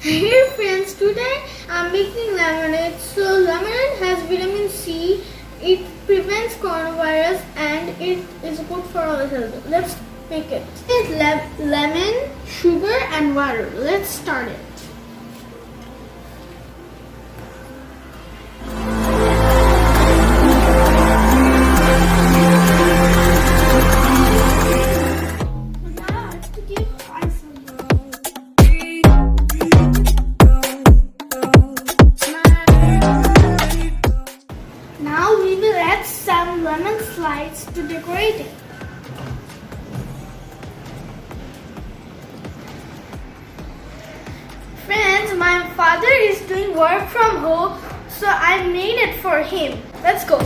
Hey friends, today I'm making lemonade. So lemonade has vitamin C, it prevents coronavirus and it is good for our health. Let's make it. It's lemon, sugar and water. Let's start it. Now we will add some lemon slices to decorate it. Friends, my father is doing work from home, so I made it for him. Let's go.